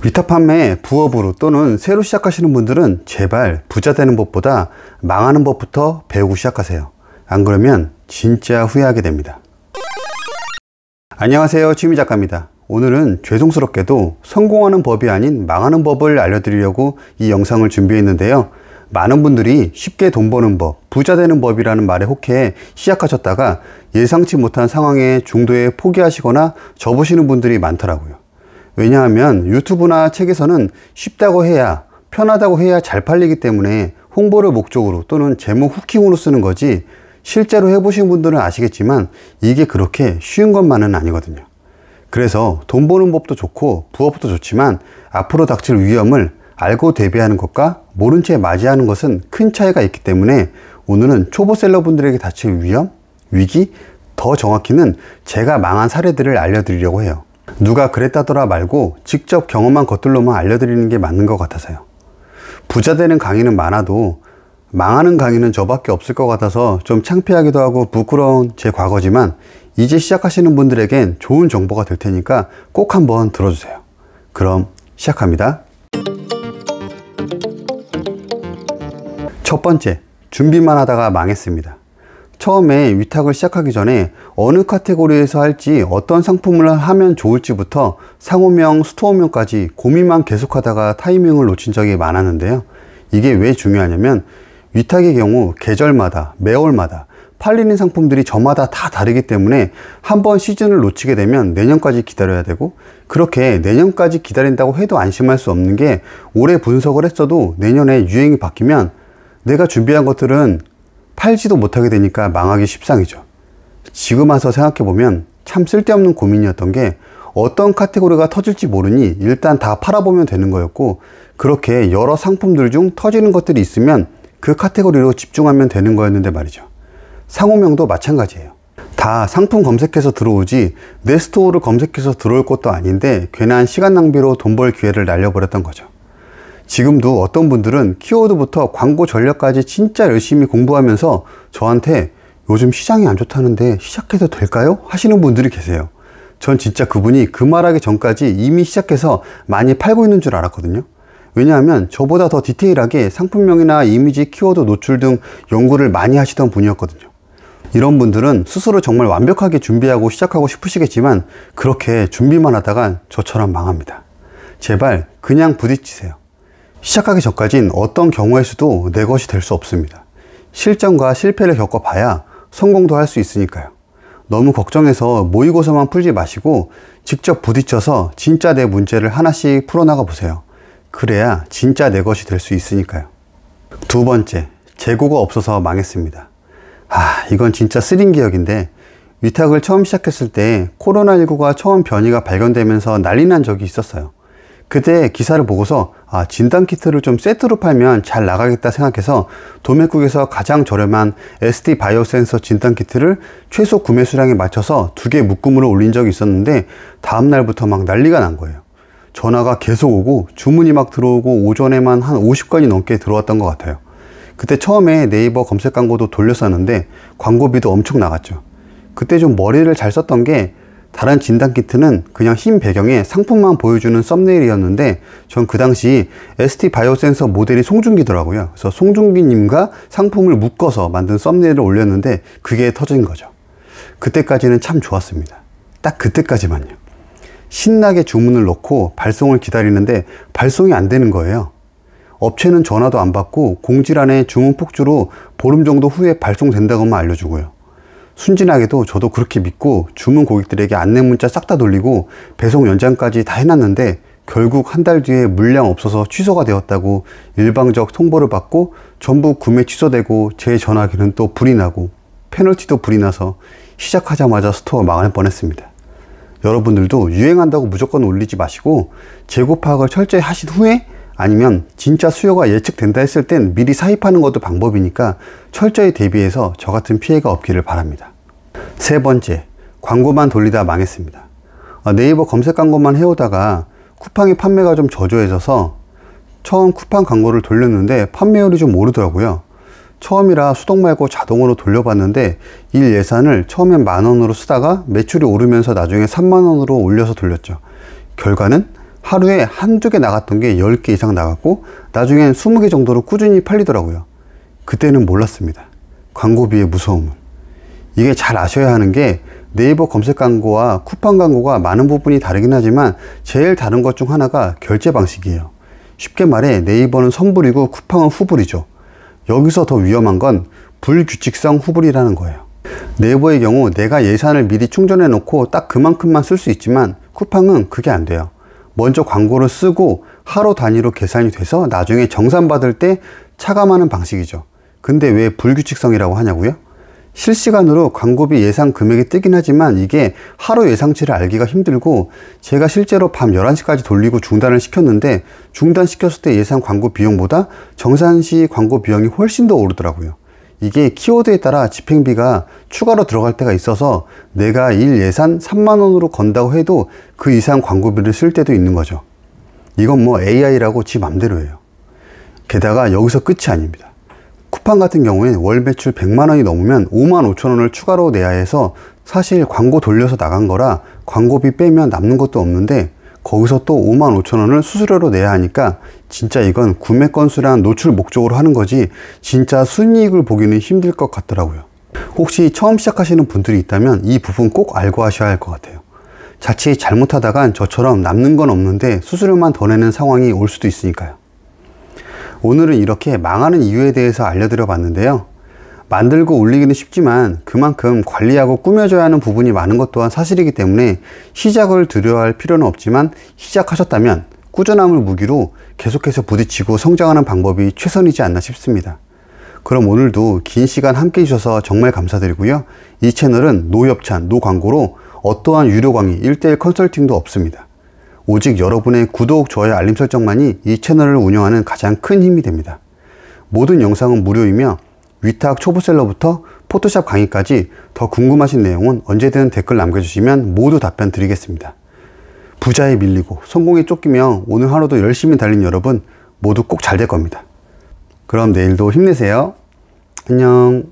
위탁 판매 부업으로 또는 새로 시작하시는 분들은 제발 부자 되는 법보다 망하는 법부터 배우고 시작하세요. 안 그러면 진짜 후회하게 됩니다. 안녕하세요, 취미작가입니다. 오늘은 죄송스럽게도 성공하는 법이 아닌 망하는 법을 알려드리려고 이 영상을 준비했는데요. 많은 분들이 쉽게 돈 버는 법, 부자 되는 법이라는 말에 혹해 시작하셨다가 예상치 못한 상황에 중도에 포기하시거나 접으시는 분들이 많더라고요. 왜냐하면 유튜브나 책에서는 쉽다고 해야, 편하다고 해야 잘 팔리기 때문에 홍보를 목적으로 또는 제목 후킹으로 쓰는 거지, 실제로 해보신 분들은 아시겠지만 이게 그렇게 쉬운 것만은 아니거든요. 그래서 돈 버는 법도 좋고 부업도 좋지만 앞으로 닥칠 위험을 알고 대비하는 것과 모른 채 맞이하는 것은 큰 차이가 있기 때문에 오늘은 초보셀러 분들에게 닥칠 위험, 위기, 더 정확히는 제가 망한 사례들을 알려드리려고 해요. 누가 그랬다더라 말고 직접 경험한 것들로만 알려드리는 게 맞는 것 같아서요. 부자 되는 강의는 많아도 망하는 강의는 저밖에 없을 것 같아서 좀 창피하기도 하고 부끄러운 제 과거지만 이제 시작하시는 분들에겐 좋은 정보가 될 테니까 꼭 한번 들어주세요. 그럼 시작합니다. 첫 번째, 준비만 하다가 망했습니다. 처음에 위탁을 시작하기 전에 어느 카테고리에서 할지 어떤 상품을 하면 좋을지부터 상호명, 스토어명까지 고민만 계속하다가 타이밍을 놓친 적이 많았는데요. 이게 왜 중요하냐면 위탁의 경우 계절마다, 매월마다 팔리는 상품들이 저마다 다 다르기 때문에 한번 시즌을 놓치게 되면 내년까지 기다려야 되고, 그렇게 내년까지 기다린다고 해도 안심할 수 없는 게 올해 분석을 했어도 내년에 유행이 바뀌면 내가 준비한 것들은 팔지도 못하게 되니까 망하기 십상이죠. 지금 와서 생각해보면 참 쓸데없는 고민이었던 게 어떤 카테고리가 터질지 모르니 일단 다 팔아보면 되는 거였고, 그렇게 여러 상품들 중 터지는 것들이 있으면 그 카테고리로 집중하면 되는 거였는데 말이죠. 상호명도 마찬가지예요. 다 상품 검색해서 들어오지 내 스토어를 검색해서 들어올 것도 아닌데 괜한 시간 낭비로 돈 벌 기회를 날려버렸던 거죠. 지금도 어떤 분들은 키워드부터 광고 전략까지 진짜 열심히 공부하면서 저한테 요즘 시장이 안 좋다는데 시작해도 될까요? 하시는 분들이 계세요. 전 진짜 그분이 그 말하기 전까지 이미 시작해서 많이 팔고 있는 줄 알았거든요. 왜냐하면 저보다 더 디테일하게 상품명이나 이미지, 키워드 노출 등 연구를 많이 하시던 분이었거든요. 이런 분들은 스스로 정말 완벽하게 준비하고 시작하고 싶으시겠지만 그렇게 준비만 하다가 저처럼 망합니다. 제발 그냥 부딪히세요. 시작하기 전까진 어떤 경우의 수도 내 것이 될 수 없습니다. 실전과 실패를 겪어봐야 성공도 할 수 있으니까요. 너무 걱정해서 모의고사만 풀지 마시고 직접 부딪혀서 진짜 내 문제를 하나씩 풀어나가 보세요. 그래야 진짜 내 것이 될 수 있으니까요. 두 번째, 재고가 없어서 망했습니다. 이건 진짜 쓰린 기억인데, 위탁을 처음 시작했을 때 코로나19가 처음 변이가 발견되면서 난리 난 적이 있었어요. 그때 기사를 보고서 진단키트를 좀 세트로 팔면 잘 나가겠다 생각해서 도매국에서 가장 저렴한 SD 바이오센서 진단키트를 최소 구매 수량에 맞춰서 2개 묶음으로 올린 적이 있었는데 다음날부터 막 난리가 난 거예요. 전화가 계속 오고 주문이 막 들어오고 오전에만 한 50건이 넘게 들어왔던 것 같아요. 그때 처음에 네이버 검색 광고도 돌렸었는데 광고비도 엄청 나갔죠. 그때 좀 머리를 잘 썼던 게 다른 진단키트는 그냥 흰 배경에 상품만 보여주는 썸네일이었는데 전 그 당시 SD 바이오센서 모델이 송중기더라고요. 그래서 송중기님과 상품을 묶어서 만든 썸네일을 올렸는데 그게 터진 거죠. 그때까지는 참 좋았습니다. 딱 그때까지만요. 신나게 주문을 넣고 발송을 기다리는데 발송이 안 되는 거예요. 업체는 전화도 안 받고 공지란에 주문 폭주로 보름 정도 후에 발송된다고만 알려주고요. 순진하게도 저도 그렇게 믿고 주문 고객들에게 안내 문자 싹 다 돌리고 배송 연장까지 다 해놨는데 결국 한 달 뒤에 물량 없어서 취소가 되었다고 일방적 통보를 받고 전부 구매 취소되고 제 전화기는 또 불이 나고 페널티도 불이 나서 시작하자마자 스토어 망할 뻔했습니다. 여러분들도 유행한다고 무조건 올리지 마시고 재고 파악을 철저히 하신 후에 아니면 진짜 수요가 예측된다 했을 땐 미리 사입하는 것도 방법이니까 철저히 대비해서 저 같은 피해가 없기를 바랍니다. 세 번째, 광고만 돌리다 망했습니다. 네이버 검색 광고만 해오다가 쿠팡의 판매가 좀 저조해져서 처음 쿠팡 광고를 돌렸는데 판매율이 좀 오르더라고요. 처음이라 수동 말고 자동으로 돌려봤는데 일 예산을 처음엔 10,000원으로 쓰다가 매출이 오르면서 나중에 30,000원으로 올려서 돌렸죠. 결과는 하루에 한두 개 나갔던 게 10개 이상 나갔고 나중엔 20개 정도로 꾸준히 팔리더라고요. 그때는 몰랐습니다. 광고비의 무서움을. 이게 잘 아셔야 하는 게 네이버 검색 광고와 쿠팡 광고가 많은 부분이 다르긴 하지만 제일 다른 것 중 하나가 결제 방식이에요. 쉽게 말해 네이버는 선불이고 쿠팡은 후불이죠. 여기서 더 위험한 건 불규칙성 후불이라는 거예요. 네이버의 경우 내가 예산을 미리 충전해 놓고 딱 그만큼만 쓸 수 있지만 쿠팡은 그게 안 돼요. 먼저 광고를 쓰고 하루 단위로 계산이 돼서 나중에 정산받을 때 차감하는 방식이죠. 근데 왜 불규칙성이라고 하냐고요? 실시간으로 광고비 예상 금액이 뜨긴 하지만 이게 하루 예상치를 알기가 힘들고 제가 실제로 밤 11시까지 돌리고 중단을 시켰는데 중단시켰을 때 예상 광고 비용보다 정산 시 광고 비용이 훨씬 더 오르더라고요. 이게 키워드에 따라 집행비가 추가로 들어갈 때가 있어서 내가 일 예산 3만원으로 건다고 해도 그 이상 광고비를 쓸 때도 있는 거죠. 이건 뭐 AI라고 지 맘대로 해요. 게다가 여기서 끝이 아닙니다. 쿠팡 같은 경우에 월 매출 100만원이 넘으면 55,000원을 추가로 내야 해서 사실 광고 돌려서 나간 거라 광고비 빼면 남는 것도 없는데 거기서 또 55,000원을 수수료로 내야 하니까 진짜 이건 구매 건수랑 노출 목적으로 하는 거지 진짜 순이익을 보기는 힘들 것 같더라고요. 혹시 처음 시작하시는 분들이 있다면 이 부분 꼭 알고 하셔야 할 것 같아요. 자칫 잘못하다간 저처럼 남는 건 없는데 수수료만 더 내는 상황이 올 수도 있으니까요. 오늘은 이렇게 망하는 이유에 대해서 알려드려 봤는데요. 만들고 올리기는 쉽지만 그만큼 관리하고 꾸며줘야 하는 부분이 많은 것 또한 사실이기 때문에 시작을 두려워할 필요는 없지만 시작하셨다면 꾸준함을 무기로 계속해서 부딪히고 성장하는 방법이 최선이지 않나 싶습니다. 그럼 오늘도 긴 시간 함께 해주셔서 정말 감사드리고요. 이 채널은 노협찬, 노광고로 어떠한 유료 강의, 1:1 컨설팅도 없습니다. 오직 여러분의 구독, 좋아요, 알림 설정만이 이 채널을 운영하는 가장 큰 힘이 됩니다. 모든 영상은 무료이며 위탁 초보셀러부터 포토샵 강의까지 더 궁금하신 내용은 언제든 댓글 남겨주시면 모두 답변 드리겠습니다. 부자에 밀리고 성공에 쫓기며 오늘 하루도 열심히 달린 여러분 모두 꼭 잘 될 겁니다. 그럼 내일도 힘내세요. 안녕.